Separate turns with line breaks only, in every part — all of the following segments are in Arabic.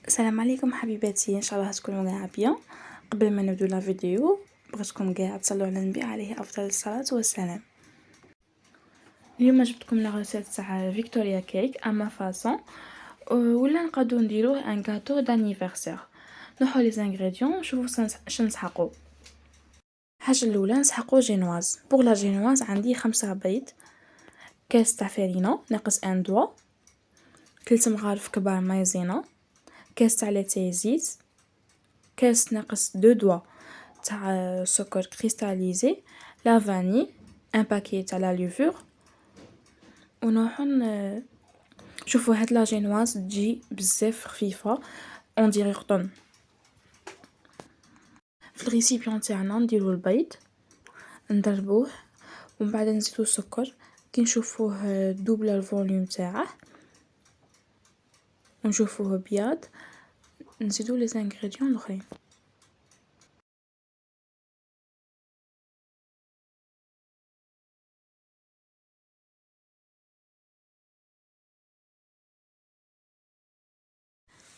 السلام عليكم حبيباتي، ان شاء الله تكونوا قاع بيان. قبل ما نبدو لا فيديو بغيتكم قاع تصلوا على النبي عليه افضل الصلاه والسلام. اليوم جبتكم لا ريسيت تاع فيكتوريا كيك اما فاصون، ولا نقدروا نديروه ان غاتو دانيفرسير. نروحوا لي زانغريديون نشوفوا شنو نسحقوا. الحاجه الاولى نسحقوا جينواز. بوغ لا جينواز عندي 5 بيض، كاس تاع فرينه ناقص ان دوا، 3 مغارف كبار مايزينا، كاس تاع لاتاي زيت، كاس ناقص 2 دوا تاع سكر كريستاليزي، لا فاني، ان باكي تاع لا ليفور. ونروحو شوفوا هاد لا جينواز تجي بزاف خفيفه اون ديري قطن. في الريسيبيون تاعنا نديرو البيض نضربوه ومن بعد نزيدو السكر كي نشوفوه دوبل الفوليوم تاعه ونشوفوه بياض نزيدو لي زانغريديون الاخرين.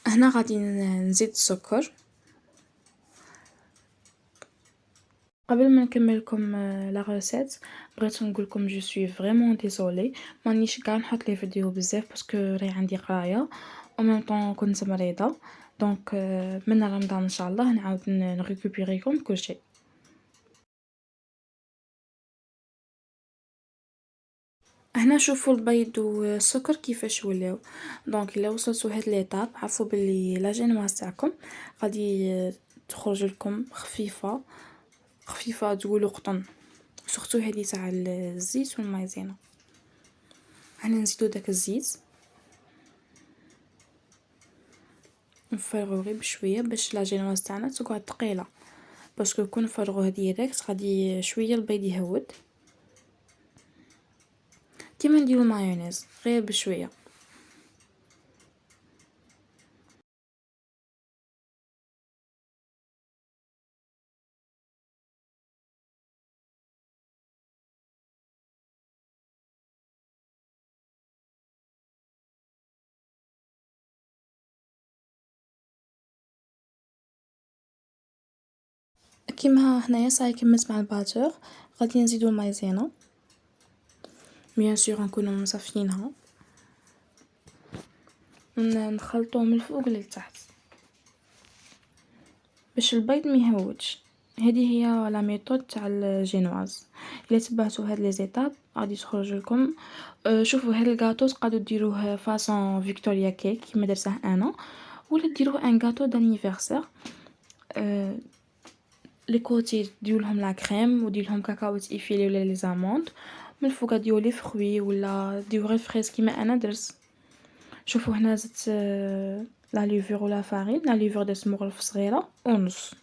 هنا غادي نزيد السكر. قبل ما نكمل لكم لا ريسيت بغيت نقول لكم جو سوي فريمون ديزولي، مانيش كاع نحط لي فيديو بزاف باسكو راهي عندي قرايه او ميم طون كنت مريضه. دونك من رمضان ان شاء الله نعاود نريكوبيريكم كلشي. هنا شوفوا البيض والسكر كيفاش ولاو. دونك الا وصلتوا هاد ليطاب عرفوا بلي لا جينواز تاعكم غادي تخرج لكم خفيفه خفيفه تقولوا قطن، سورتو هذه تاع الزيت والمايزينا. هنا نزيدو داك الزيت نفرغوه غير بشويه باش لا جينواز تاعنا تقعد ثقيله، باسكو كون نفرغوه ديريكت غادي شويه البيض يهود. كيما نديرو مايونيز غير بشويه. كيما هنايا صاي كملت مع الباتور، غادي نزيدو المايزينا بيان سور نكونو مصفينها ونخلطوه من الفوق للتحت باش البيض ما يهودش. هذه هي لا ميثود تاع الجينواز. الا تبعتوا هاد لي زيتاب غادي تخرج لكم. شوفوا هاد الغاتو تقدروا ديروه فاصون فيكتوريا كيك كيما درته انا، ولا ديروه ان غاتو دانيفرسير. لي كوتي ديروا لهم لا كريم ودير لهم كاكاو تيفيلي ولا لي زاموند، من الفوق ديروا لي فروي ولا ديروا غير فريز كيما انا درت. شوفوا هنا زدت لا ليفور ولا فارين. لا ليفور درت مغرف صغيره ونص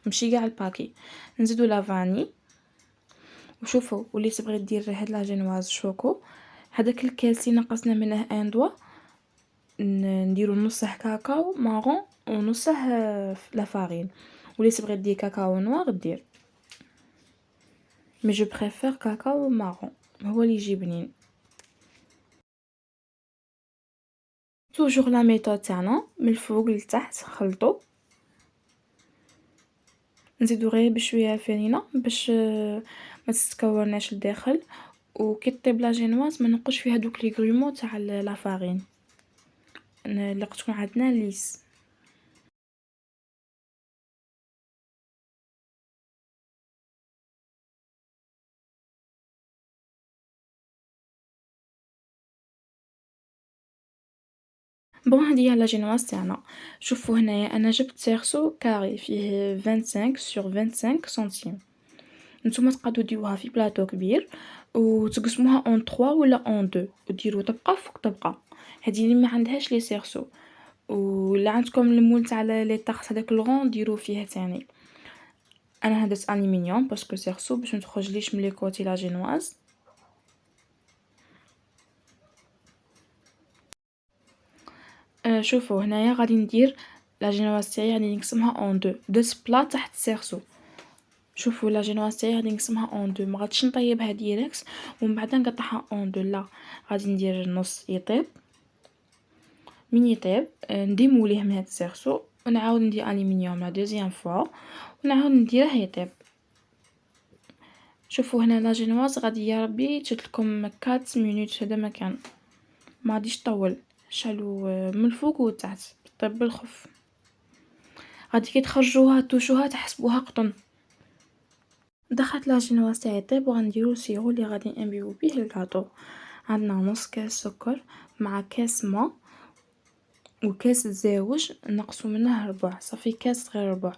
ماشي كاع الباكي. نزيدو لا فاني. وشوفوا ولي تبغي دير هاد لا جينواز شوكو، هذاك الكاس اللي نقصنا منه ان دوا نديرو نصه كاكاو مارون ونصه لا فارين. ولي تبغي دير كاكاو نوار دير، مي جو بريفير كاكاو مارون هو اللي يجي بنين. توجور لا ميثود تاعنا من الفوق للتحت خلطو. نزيدو غير بشويه فرينه باش ما تتكورناش لداخل، وكي طيب لا جينواز ما نقصش فيها دوك لي غرومو تاع لا فارين اللي تكون عندنا ليس. بون هذه هي لا جينواز تاعنا. شوفوا هنايا انا جبت سيرسو كاري فيه 25 sur 25 سنتيم. نتوما تقدروا ديروها في بلاطو كبير وتقسموها اون 3 ولا اون 2 وديروا طبقه فوق طبقه. هذه اللي ما عندهاش لي سيرسو، ولا عندكم المول تاع لي طاخ هذاك الغون ديروا فيه ثاني. انا هدرت الومنيوم باسكو سيرسو باش ما تخرجليش من لي كوتي لا جينواز. شوفوا هنايا غادي ندير لا جينواز تاعي غادي نقسمها اون 2 دوت بلا تحت سيرسو. شوفوا لا جينواز تاعي غادي نقسمها اون 2، ما غاديش نطيبها ديريكت ومن بعد نقطعها اون 2، لا غادي ندير النص يطيب من يطيب نديمو ليه من هاد السيرسو ونعاود ندير الومنيوم لا دوزيام فوا ونعاود نديره يطيب. شوفوا هنا لا جينواز غادي يا ربي تشدلكم 4 مينوت هذا مكان، ما غاديش طول، شعلو من الفوق وتحت طيب بالخف. غادي كي تخرجوها توشوها تحسبوها قطن. دخلت لا جينواز تاعي طيب وغنديرو السيرو اللي غادي نبيو بيه الكاطو. عندنا نص كاس سكر مع كاس ما وكاس زاوج نقصو منه ربع، صافي كاس غير ربع.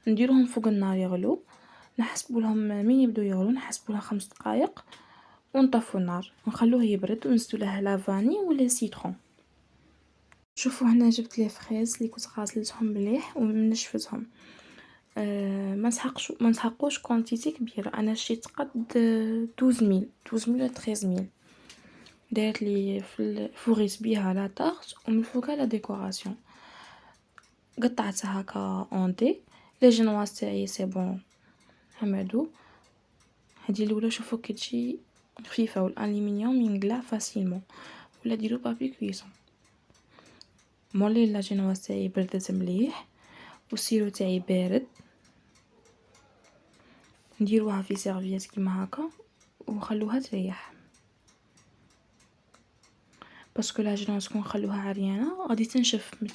نديروهم فوق النار يغلو، نحسبو لهم من يبدو يغلو نحسبو لها 5 دقائق ونطفو النار ونخلوه يبرد ونزيدو له لا فاني ولا سيترون. شوفوا هنا جبت لي فريز اللي كنت غاسلتهم مليح ومنشفتهم. ما نسحقوش كونتيتي كبيره، انا شريت قد 12 ولا 13 دارت لي فوريت بيها لا طارت ومن فوقها لا ديكوراسيون. قطعتها هكا اونتي. لي جينواز تاعي سي بون همادو. هذه الاولى شوفوا كي تجي خفيفه والالومنيوم ينقلع فاسيلمون، ولا ديروا بابي كويسون. مولي لا جينواز تاعي بردت مليح والسيرو تاعي بارد، نديروها في سيرفيات كيما هكا وخلوها تريح، باسكو لا جينواز كون نخلوها عريانه غادي تنشف ما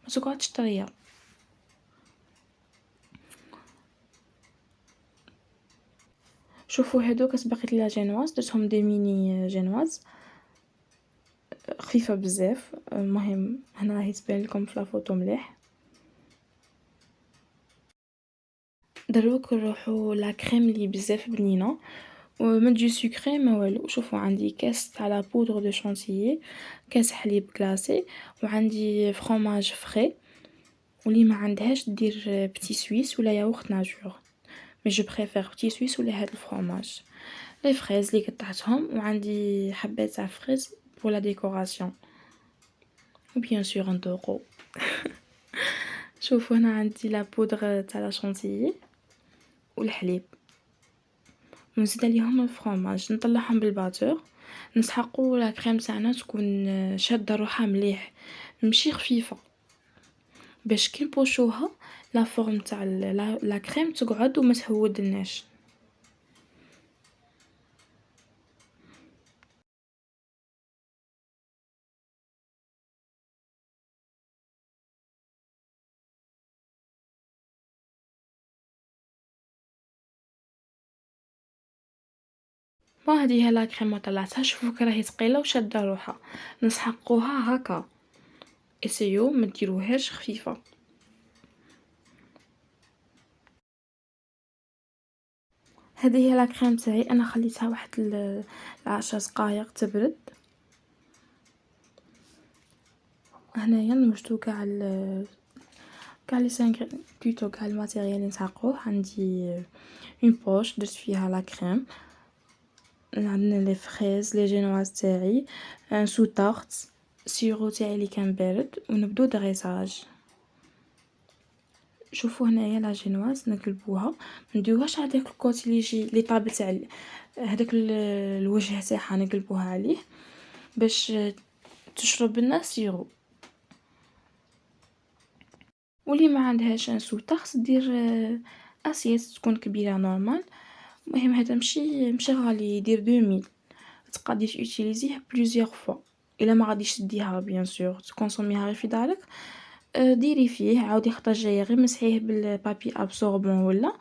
تقعدش طريه. شوفوا هادوك سبقت لي جينواز درتهم دي ميني جينواز خفيفه بزاف. المهم هنا راهي تبان لكم في الفوتو مليح. دروك نروحو لا كريم لي بزاف بنينه وما تجي سكري ما والو. شوفوا عندي كاس تاع لا بودر دو شانتيي، كاس حليب كلاسي، وعندي فرomage فري، واللي ما عندهاش دير بتي سويس ولا ياغورت ناتور، مي جو بريفير بتي سويس ولا هاد الفرomage. لي فريز لي قطعتهم وعندي حبات تاع فريز pour la décoration و bien sûr un taureau. شوفوا هنا عندي لا بودر تاع لا شانتيي والحليب ونزيد عليهم الفرomage، نطلعهم بالباتور، نسحقوا لا كريم تاعنا تكون شاده روحها مليح ماشي خفيفه، باش كي نبوشوها لا فورم تاع لا كريم تقعد وما تهودلناش. هذه هي لا كريم طلعتها. شوفوا كي راهي ثقيله وشاده روحها، نسحقوها هكا، اسيو ما ديروهاش خفيفه. هذه هي لا كريم تاعي، انا خليتها واحد 10 دقائق تبرد. هنايا نوجدو كاع لي بلوتو كاع الماتيريال اللي نسحقوه. عندي اون بوش درت فيها لا كريم، عندنا لي فريز لي جينواز تاعي، ان سو طارت، سيرو تاعي اللي كان بارد، ونبدو دريساج. شوفوا هنايا لا جينواز نقلبوها، ما نديروهاش هذاك الكوتي اللي يجي لي طابت تاع هذاك الوجه تاعها، نقلبوها عليه باش تشرب لنا سيرو. واللي ما عندهاش ان سو طارت دير اسيت تكون كبيره نورمال. المهم هذا ماشي غالي، يدير 2000 تقدري تيوتيليزيه بليزيور فوا. الا ما غاديش تديها بيان سور تكونسوميها غير في دارك، ديري فيه عاودي خطره جايه غير مسحيه بالبابي ابسوربون ولا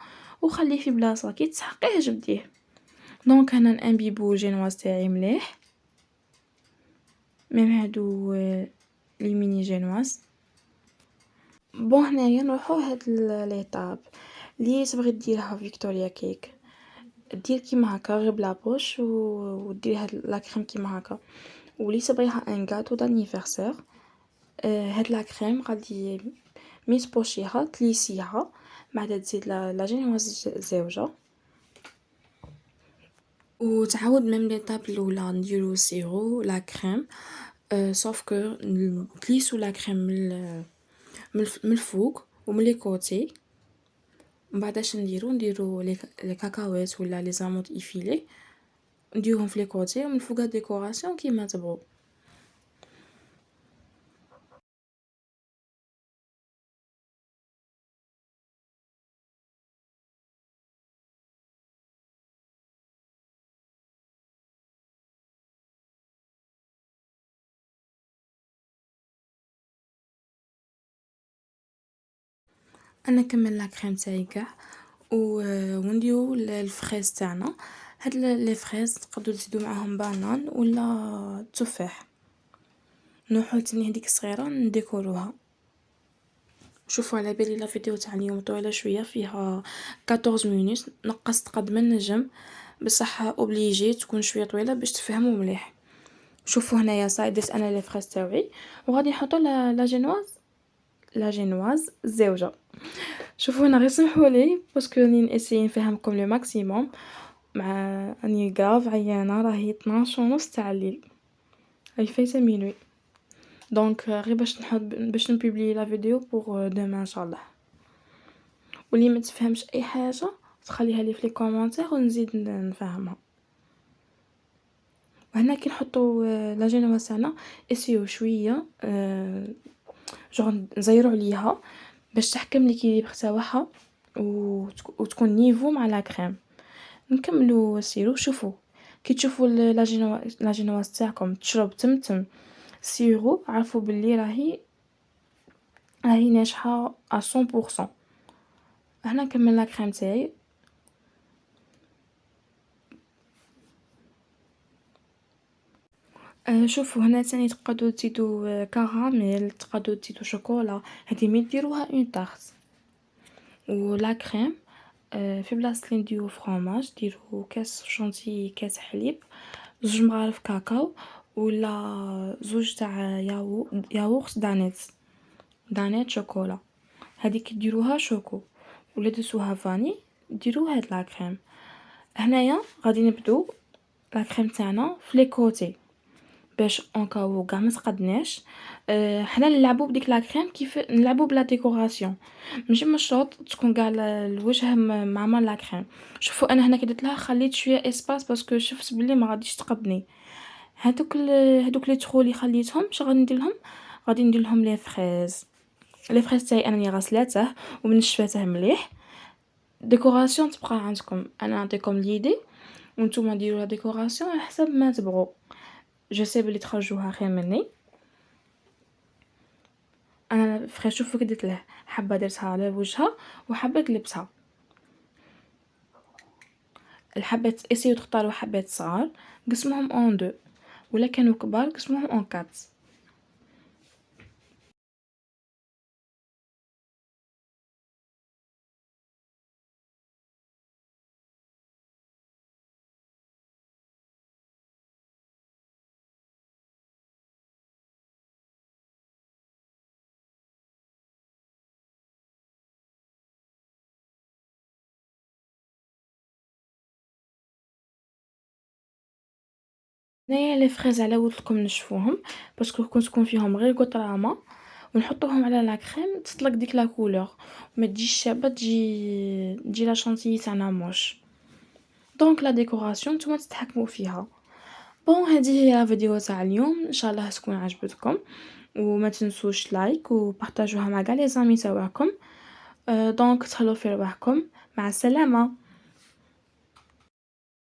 وخليه في بلاصه كي تسحقيه جبديه. دونك انا نانبيبو جينواز تاعي مليح، ميم هادو لي ميني جينواز. بون هنايا نروحو هاد ليطاب لي تبغي ديرها فيكتوريا كيك، دير كيما هكا غير بلا بوش ودير هاد لا كريم كيما هكا. ولي تبغيها ان غاتو دانيفرسير، هاد لا كريم غادي مي تبوشيها تليسيها، بعد تزيد لا جينواز زاوجه وتعاود ميم ليطاب الاولى نديرو سيرو لا كريم. صوف كو نتليسو لا كريم من الفوق ومن لي كوتي، من بعداش نديرو لي كاكاوات ولا لي زاموت ايفيلي، نديرهم في لي كوتي ومن فوقها ديكوراسيون كيما تبغوا. انا كمل لا كريم تاعي كاع ونديرو الفريز تاعنا. هاد لي فريز تقدروا تزيدوا معاهم بانان ولا تفاح. نروحو تاني هذيك الصغيره نديكوروها. شوفوا على بالي لا فيديو تاع اليوم طويله شويه، فيها 14 مينوت، نقصت قد ما نجم، بصح اوبليجي تكون شويه طويله باش تفهموا مليح. شوفوا هنايا صاي درت انا لي فريز تاوعي، وغادي نحطوا لا جينواز الزوجه. شوفوا هنا غير سمحولي باسكو راني ناسيي نفهمكم لو ماكسيموم، مع اني غاف عيانه، راهي 12 ونص تاع الليل، راهي فايته مينوي. دونك غير باش نحط باش نبوبلي لا فيديو بوغ دوما ان شاء الله. واللي ما تفهمش اي حاجه تخليها لي في لي كومونتير ونزيد نفهمها. وهنا كي نحطوا لا جينواز تاعنا اسيو شويه جون نزيروا عليها باش تحكم ليكيليبر تاعها وتكون نيفو مع لا كريم. نكملوا سيرو. شوفوا كي تشوفوا لا جينواز تاعكم تشرب تمتم سيرو، عرفوا باللي راهي ناجحه 100%. هنا نكمل لا كريم تاعي. شوفوا هنا ثاني تقدروا تزيدوا كراميل، تقدروا تزيدوا شوكولا، هذه مي ديروها اون طارت. ولا كريم في بلاصه اللي نديرو فرomage ديروا كاس شونتي، كاس حليب، 2 مغارف كاكاو، ولا 2 تاع ياغورت دانيت شوكولا. هذيك ديروها شوكو، ولا دسوها فاني ديروا هاد لا كريم. هنايا غادي نبدو لا كريم تاعنا في لي كوتي باش اونكاو كاع ما تقدناش. حنا نلعبوا بديك لا كريم كيف نلعبوا بلا ديكوراسيون، ماشي مشروط تكون كاع الوجه معمر لا كريم. شوفوا انا هنا كي درت لها خليت شويه اسباس باسكو شفت بلي ما غاديش تقبني. هادوك لي ترو اللي خليتهم اش غادي ندير لهم؟ غادي ندير لهم لي فريز تاعي انا غسلاته ومنشفاته مليح. ديكوراسيون تبقى عندكم، انا نعطيكم ليدي وانتم ديروا لا ديكوراسيون على حسب ما تبغوا. جو سي بلي تخرجوها خير مني. انا فري شوفوا كي درت له حبه درتها على وجهها وحبه قلبتها. الحبات اسيو تختاروا حبات صغار قسموهم اون دو، ولا كانوا كبار قسموهم اون كات. هنايا لي فريز على ودكم نشفوهم باسكو كون تكون فيهم غير قطرامه، ونحطوهم على لا كريم تطلق ديك لا كولور، ما تجيش شابه، تجي لا شانتيي تاعنا موش. دونك لا ديكوراسيون نتوما تتحكموا فيها. بون هذه هي الفيديو تاع اليوم، ان شاء الله تكون عجبتكم، وما تنسوش لايك وبارطاجوها مع كاع لي زامي تاعكم. دونك تهلاو في رواحكم، مع السلامه.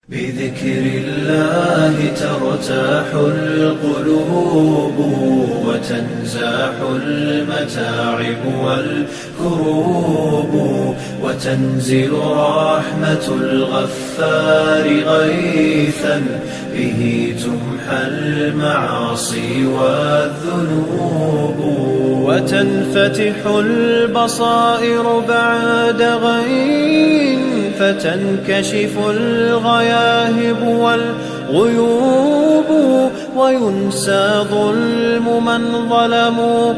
بذكر الله ترتاح القلوب وتنزاح المتاعب والكروب وتنزل رحمة الغفار غيثا به تمحى المعاصي والذنوب وتنفتح البصائر بعد غين فتنكشف الغياهب والغيوب وينسى ظلم من ظلموا